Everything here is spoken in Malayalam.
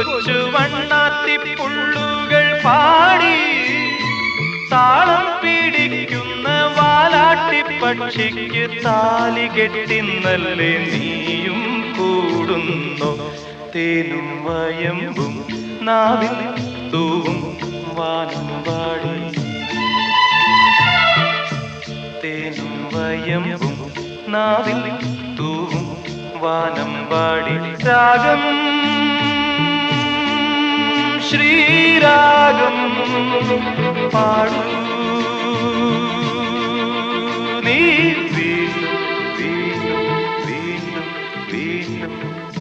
കൊച്ചു വണ്ണാത്തിപ്പുള്ളുകൾ പാടി താളം പിടിക്കുന്ന വാലാട്ടിപ്പക്ഷിക്ക് താലി കെട്ടിന്നല്ലേ നീയും കൂടുന്നു. തേനും വയമ്പും നാവിൽ തൂവും വാനം പാടി. തേനും വയമ്പും നാവിൽ തൂവും വാനം പാടി. രാഗം ശ്രീരാഗം പാടൂ നീ.